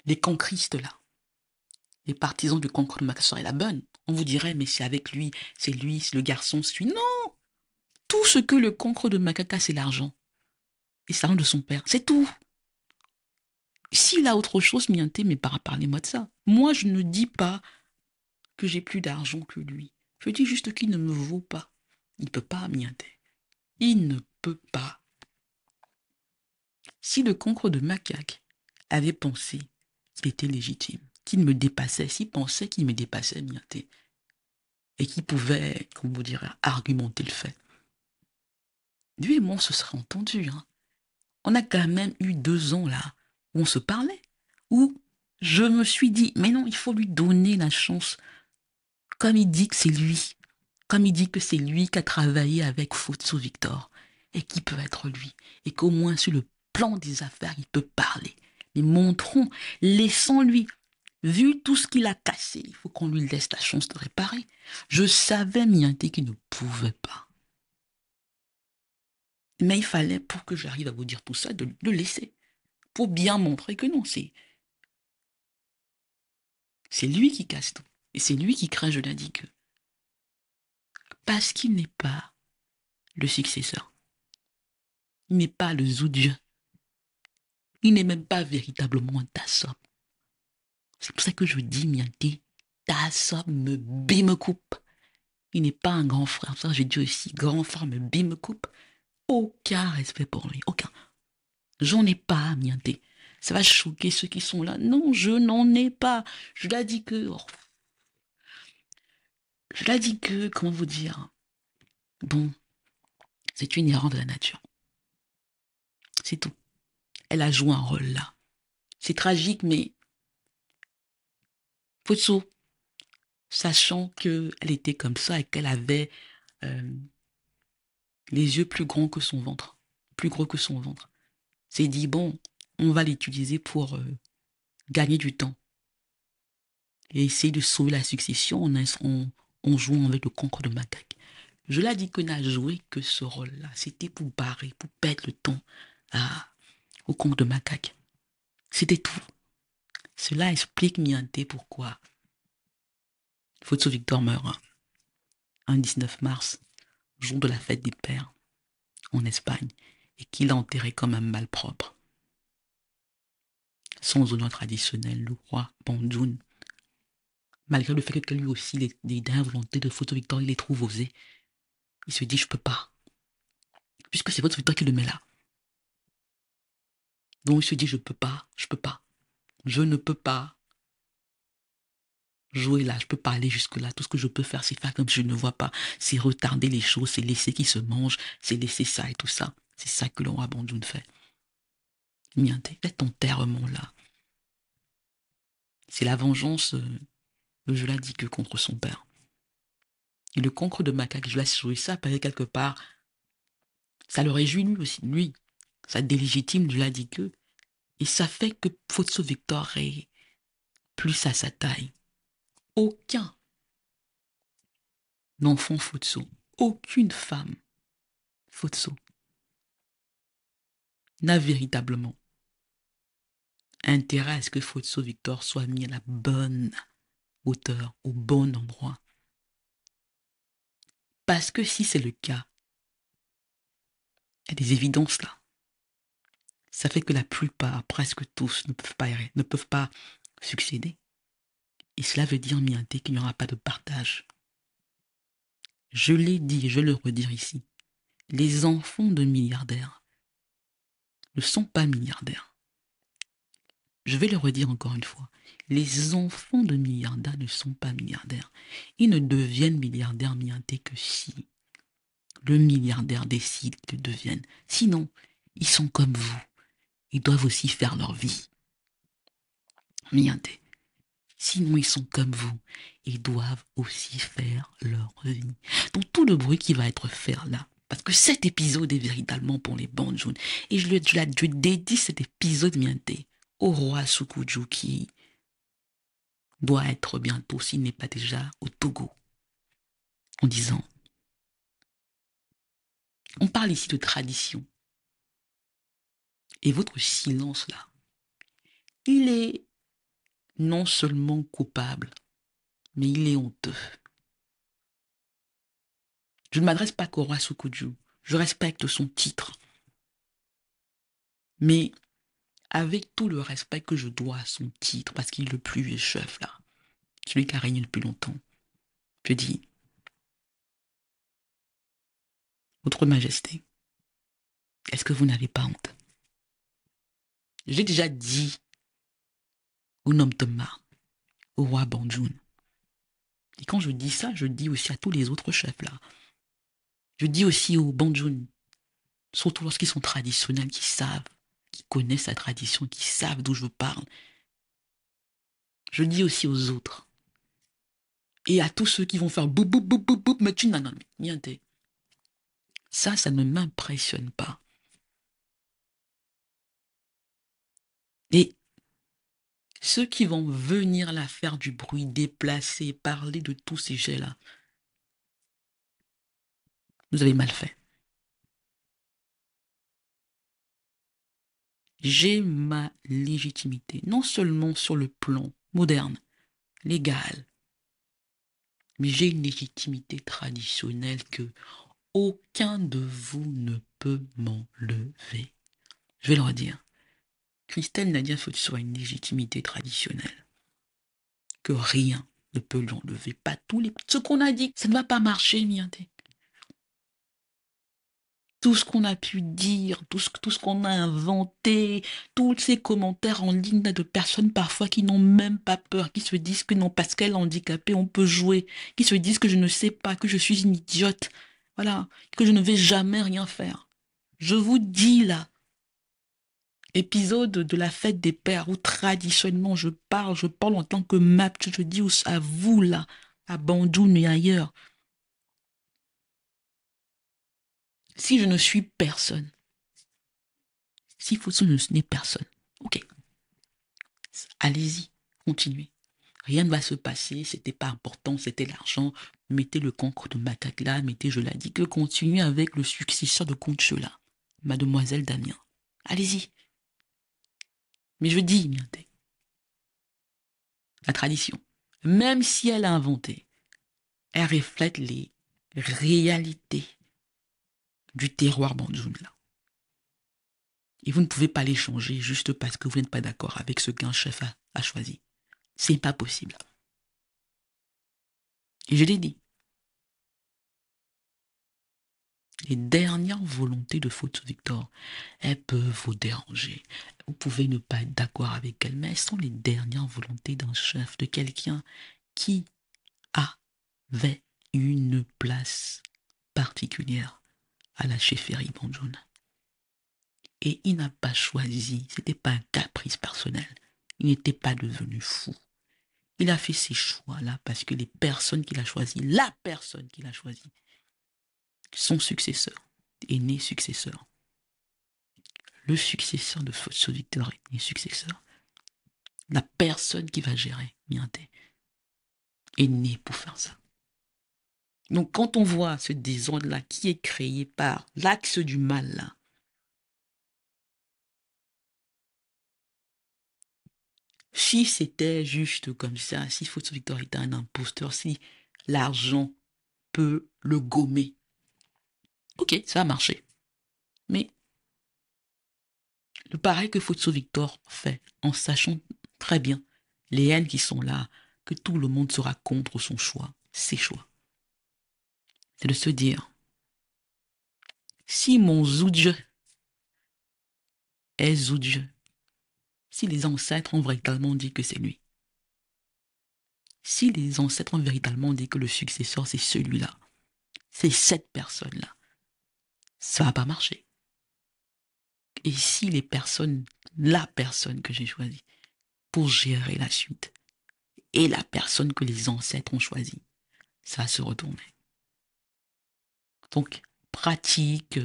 les cancristes là, les partisans du cancre de Macassar est la bonne. On vous dirait, mais c'est avec lui, c'est le garçon, c'est lui. Non! Tout ce que le cancre de Macaca, c'est l'argent. Et c'est l'argent de son père. C'est tout. S'il a autre chose, Mianté, mais parlez-moi de ça. Moi, je ne dis pas que j'ai plus d'argent que lui. Je dis juste qu'il ne me vaut pas. Il ne peut pas, Mianté. Il ne peut pas. Si le cancre de Macaque avait pensé qu'il était légitime, qu'il me dépassait, s'il pensait qu'il me dépassait, Mianté, et qu'il pouvait, comment vous dire, argumenter le fait, lui et moi, on se serait entendu. Hein. On a quand même eu 2 ans là où on se parlait, où je me suis dit, mais non, il faut lui donner la chance. Comme il dit que c'est lui, comme il dit que c'est lui qui a travaillé avec Fotso Victor, et qui peut être lui, et qu'au moins sur le plan des affaires, il peut parler. Mais montrons, laissons-lui. Vu tout ce qu'il a cassé, il faut qu'on lui laisse la chance de réparer. Je savais, Mianté, qu'il ne pouvait pas. Mais il fallait, pour que j'arrive à vous dire tout ça, de le laisser. Pour bien montrer que non, c'est lui qui casse tout. Et c'est lui qui craint, je l'ai dit que. Parce qu'il n'est pas le successeur. Il n'est pas le Zoudieu. Il n'est même pas véritablement un Tassop. C'est pour ça que je dis, Mianté, Tassop me coupe. Il n'est pas un grand frère. Ça, j'ai dit aussi, grand frère me coupe. Aucun respect pour lui. Aucun. J'en ai pas, Mianté. Ça va choquer ceux qui sont là. Non, je n'en ai pas. Je l'ai dit que... Je l'ai dit que... Comment vous dire? Bon, c'est une erreur de la nature. C'est tout. Elle a joué un rôle là. C'est tragique, mais... Fotso, sachant qu'elle était comme ça et qu'elle avait les yeux plus grands que son ventre, plus gros que son ventre, s'est dit, bon, on va l'utiliser pour gagner du temps et essayer de sauver la succession en jouant avec le cancre de macaque. Je l'ai dit que n'a joué que ce rôle-là. C'était pour barrer, pour perdre le temps au cancre de macaque. C'était tout. Cela explique, Mianté, pourquoi Fotso Victor meurt un 19 mars, jour de la fête des pères, en Espagne, et qu'il a enterré comme un malpropre. Sans honneur traditionnel, le roi Bandoun, malgré le fait que lui aussi, les dernières volontés de Fotso Victor, il les trouve osées, il se dit, je peux pas. Puisque c'est Fotso Victor qui le met là. Donc il se dit, je peux pas. Je ne peux pas jouer là, je peux pas aller jusque là. Tout ce que je peux faire, c'est faire comme je ne vois pas. C'est retarder les choses, c'est laisser qu'ils se mangent, c'est laisser ça et tout ça. C'est ça que le roi Bandoun fait. Mianté, fais ton terrement là. C'est la vengeance de je l'ai dit que contre son père. Et le cancre de macaque, je l'ai joué ça, parce que quelque part, ça le réjouit lui aussi, lui. Ça délégitime, je l'ai dit que. Et ça fait que Fotso Victor est plus à sa taille. Aucun enfant Fotso, aucune femme Fotso n'a véritablement intérêt à ce que Fotso Victor soit mis à la bonne hauteur, au bon endroit. Parce que si c'est le cas, il y a des évidences là. Ça fait que la plupart, presque tous, ne peuvent pas succéder. Et cela veut dire, Mianté, qu'il n'y aura pas de partage. Je l'ai dit et je le redire ici. Les enfants de milliardaires ne sont pas milliardaires. Je vais le redire encore une fois. Les enfants de milliardaires ne sont pas milliardaires. Ils ne deviennent milliardaires, Mianté, que si le milliardaire décide qu'ils le deviennent. Sinon, ils sont comme vous. Ils doivent aussi faire leur vie. Mianté. Sinon, ils sont comme vous et doivent aussi faire leur vie. Donc, tout le bruit qui va être fait là, parce que cet épisode est véritablement pour les bandes jaunes. Et je dédie cet épisode mienté au roi Sukuju qui doit être bientôt, s'il n'est pas déjà, au Togo, en disant, on parle ici de tradition. Et votre silence là, il est non seulement coupable, mais il est honteux. Je ne m'adresse pas qu'au roi Sukuju. Je respecte son titre. Mais avec tout le respect que je dois à son titre, parce qu'il est le plus vieux chef là, celui qui a régné le plus longtemps, je dis, Votre Majesté, est-ce que vous n'avez pas honte? J'ai déjà dit au nom Thomas, au roi Banjoun. Et quand je dis ça, je dis aussi à tous les autres chefs là. Je dis aussi aux Banjoun, surtout lorsqu'ils sont traditionnels, qui savent, qui connaissent la tradition, qui savent d'où je parle. Je dis aussi aux autres. Et à tous ceux qui vont faire boum boum boum boum boum, mais tu n'en as rien. Ça ne m'impressionne pas. Et ceux qui vont venir là faire du bruit, déplacer, parler de tous ces jets-là, vous avez mal fait. J'ai ma légitimité, non seulement sur le plan moderne, légal, mais j'ai une légitimité traditionnelle que aucun de vous ne peut m'enlever. Je vais leur dire, Christelle Nadia Fotso a une légitimité traditionnelle que rien ne peut l'enlever. Pas tous les... Ce qu'on a dit, ça ne va pas marcher, Mianté. Tout ce qu'on a pu dire, tout ce qu'on a inventé, tous ces commentaires en ligne de personnes parfois qui n'ont même pas peur, qui se disent que non, parce qu'elle est handicapée, on peut jouer, qui se disent que je ne sais pas, que je suis une idiote, voilà, que je ne vais jamais rien faire. Je vous dis là, épisode de la fête des pères où traditionnellement je parle en tant que map, je dis à vous là, à Bandoun et ailleurs. Si je ne suis personne, si Fosso n'est personne, ok, allez-y, continuez. Rien ne va se passer, c'était pas important, c'était l'argent. Mettez le cancre de macaque là, mettez, je l'ai dit, que continuez avec le successeur de Conchola, Mademoiselle Damien. Allez-y. Mais je dis, la tradition, même si elle a inventé, elle reflète les réalités du terroir bandjoun là. Et vous ne pouvez pas les changer juste parce que vous n'êtes pas d'accord avec ce qu'un chef a choisi. C'est pas possible. Et je l'ai dit. Les dernières volontés de Foto Victor, elles peuvent vous déranger. Vous pouvez ne pas être d'accord avec elles, mais elles sont les dernières volontés d'un chef, de quelqu'un qui avait une place particulière à la chefferie Banjoun. Et il n'a pas choisi, c'était pas un caprice personnel. Il n'était pas devenu fou. Il a fait ces choix-là parce que les personnes qu'il a choisies, la personne qu'il a choisie, son successeur, aîné successeur, le successeur de Fosso Victor est successeur. La personne qui va gérer Mianté est née pour faire ça. Donc quand on voit ce désordre-là qui est créé par l'axe du mal, là, si c'était juste comme ça, si Fosso Victor était un imposteur, si l'argent peut le gommer, ok, ça a marché. Mais le pareil que Fosso Victor fait, en sachant très bien les haines qui sont là, que tout le monde sera contre son choix, ses choix. C'est de se dire, si mon Zoudieu est Zoudieu, si les ancêtres ont véritablement dit que c'est lui, si les ancêtres ont véritablement dit que le successeur c'est celui-là, c'est cette personne-là, ça va pas marcher. Et si les personnes, la personne que j'ai choisie pour gérer la suite et la personne que les ancêtres ont choisie. Ça va se retourner. Donc, pratique,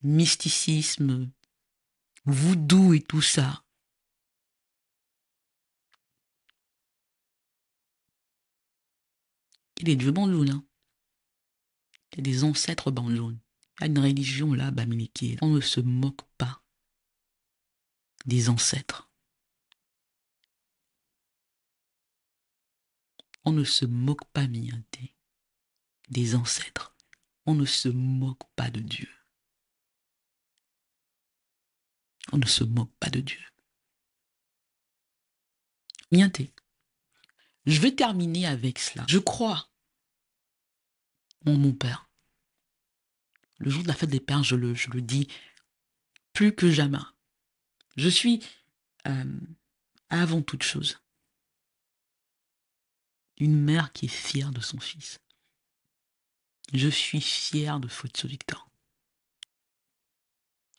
mysticisme, voodoo et tout ça. Il y a des dieux banjounes, hein. Il y a des ancêtres banjounes. Il y a une religion là, Bamileke. On ne se moque pas des ancêtres. On ne se moque pas, Mianté, des ancêtres. On ne se moque pas de Dieu. On ne se moque pas de Dieu. Mianté, je vais terminer avec cela. Je crois en mon Père. Le jour de la fête des Pères, je le dis plus que jamais. Je suis, avant toute chose, une mère qui est fière de son fils. Je suis fier de Fotso Victor.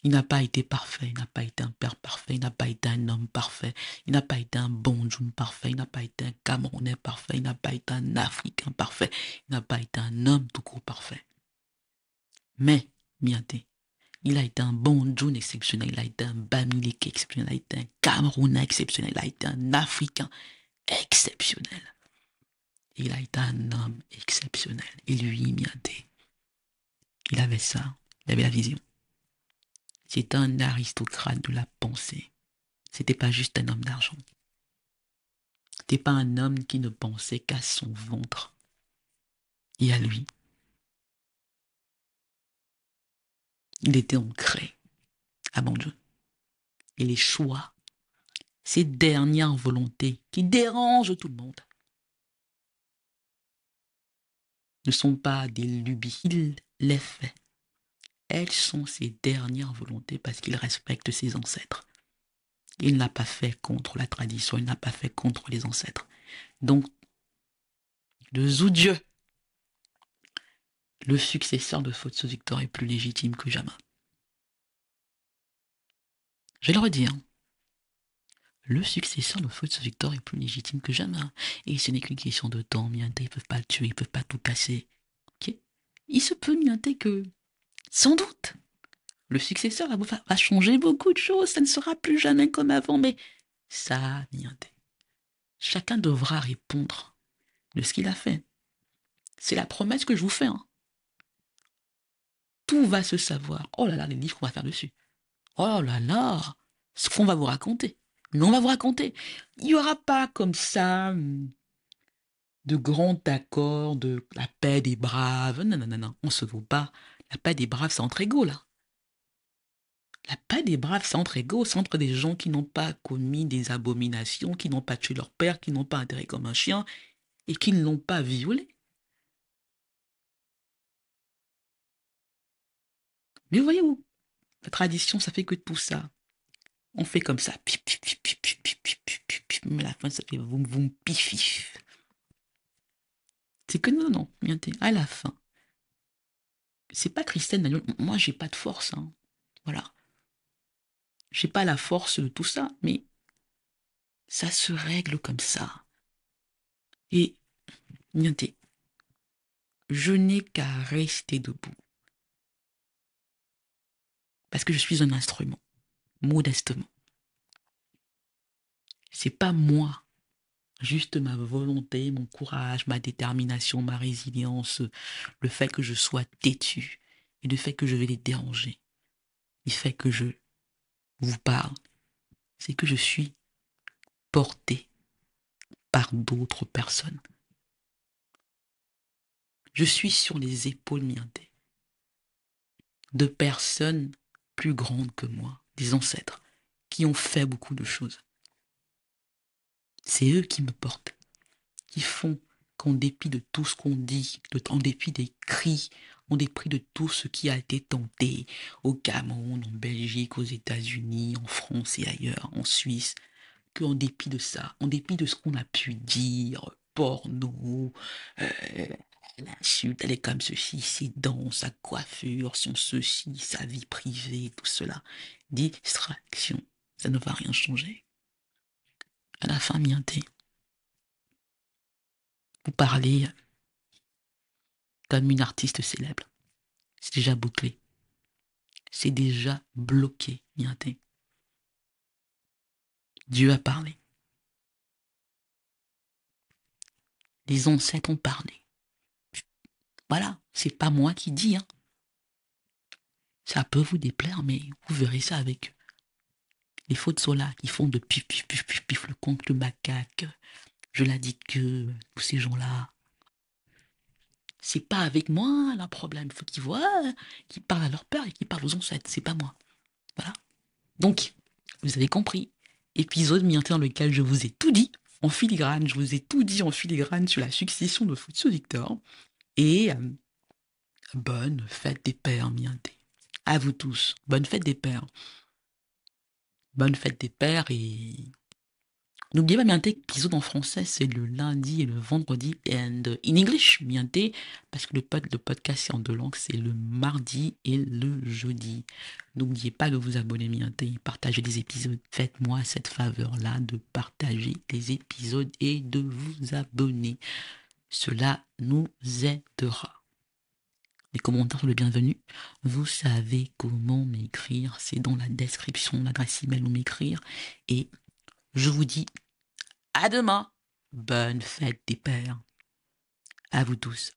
Il n'a pas été parfait, il n'a pas été un père parfait, il n'a pas été un homme parfait, il n'a pas été un Banjoun parfait, il n'a pas été un Camerounais parfait, il n'a pas été un Africain parfait, il n'a pas été un homme tout court parfait. Mais, Mianté, il a été un Banjoun exceptionnel, il a été un Bamileke exceptionnel, il a été un Camerounais exceptionnel, il a été un Africain exceptionnel. Il a été un homme exceptionnel. Et lui, Mianté, il avait ça, il avait la vision. C'était un aristocrate de la pensée. C'était pas juste un homme d'argent. C'était pas un homme qui ne pensait qu'à son ventre et à lui. Il était ancré à Banjul. Et les choix, ces dernières volontés qui dérangent tout le monde, ne sont pas des lubies. Il les fait. Elles sont ses dernières volontés parce qu'il respecte ses ancêtres. Il n'a pas fait contre la tradition, il n'a pas fait contre les ancêtres. Donc, le Zoudieu, le successeur de Fotso Victor, est plus légitime que jamais. Je vais le redire. Le successeur de Fotso Victor est plus légitime que jamais. Et ce n'est qu'une question de temps, Mianté. Ils ne peuvent pas le tuer, ils ne peuvent pas tout casser. Ok. Il se peut, Mianté, que, sans doute, le successeur va changer beaucoup de choses. Ça ne sera plus jamais comme avant, mais ça, Mianté. Chacun devra répondre de ce qu'il a fait. C'est la promesse que je vous fais. Hein. Tout va se savoir. Oh là là, les livres qu'on va faire dessus. Oh là là, ce qu'on va vous raconter. Mais on va vous raconter. Il n'y aura pas comme ça de grands accords de la paix des braves. Non, non, non, non, on se vaut pas. La paix des braves, c'est entre égaux, là. La paix des braves, c'est entre égaux, c'est entre des gens qui n'ont pas commis des abominations, qui n'ont pas tué leur père, qui n'ont pas enterré comme un chien et qui ne l'ont pas violé. Mais voyez-vous, la tradition, ça fait que tout ça, on fait comme ça. Mais à la fin, ça fait voum voum pifif. C'est que non, non, à la fin, c'est pas Christelle Nagnon. Moi, j'ai pas de force, hein. Voilà. J'ai pas la force de tout ça, mais ça se règle comme ça. Et, Nianté, je n'ai qu'à rester debout. Parce que je suis un instrument, modestement. C'est pas moi, juste ma volonté, mon courage, ma détermination, ma résilience, le fait que je sois têtu et le fait que je vais les déranger. Le fait que je vous parle, c'est que je suis porté par d'autres personnes. Je suis sur les épaules Mianté de personnes plus grandes que moi, des ancêtres, qui ont fait beaucoup de choses. C'est eux qui me portent, qui font qu'en dépit de tout ce qu'on dit, en dépit des cris, en dépit de tout ce qui a été tenté au Cameroun, en Belgique, aux États-Unis, en France et ailleurs, en Suisse, qu'en dépit de ça, en dépit de ce qu'on a pu dire, porno, l'insulte, elle est comme ceci, ses dents, sa coiffure, son ceci, sa vie privée, tout cela. Distraction, ça ne va rien changer. À la fin, Mianté, Vous parlez comme une artiste célèbre. C'est déjà bouclé. C'est déjà bloqué, Mienté. Dieu a parlé. Les ancêtres ont parlé. Voilà, c'est pas moi qui dis, hein. Ça peut vous déplaire, mais vous verrez ça avec les faux de Sola qui font de pif, pif, pif, pif, pif, le conte, le macaque, je la dis que tous ces gens-là. C'est pas avec moi, le problème. Il faut qu'ils voient, qu'ils parlent à leur père et qu'ils parlent aux ancêtres. C'est pas moi. Voilà. Donc, vous avez compris. Épisode dans lequel je vous ai tout dit en filigrane. Je vous ai tout dit en filigrane sur la succession de Futsu Victor. Et bonne fête des pères, Mienté. À vous tous. Bonne fête des pères. Bonne fête des pères et n'oubliez pas, Mienté, que l'épisode en français, c'est le lundi et le vendredi. And in English, Mienté, parce que le podcast, c'est en deux langues, c'est le mardi et le jeudi. N'oubliez pas de vous abonner, Mienté, partagez les épisodes. Faites-moi cette faveur-là de partager les épisodes et de vous abonner. Cela nous aidera. Les commentaires sont le bienvenu. Vous savez comment m'écrire. C'est dans la description, l'adresse email où m'écrire. Et je vous dis à demain. Bonne fête des pères. À vous tous.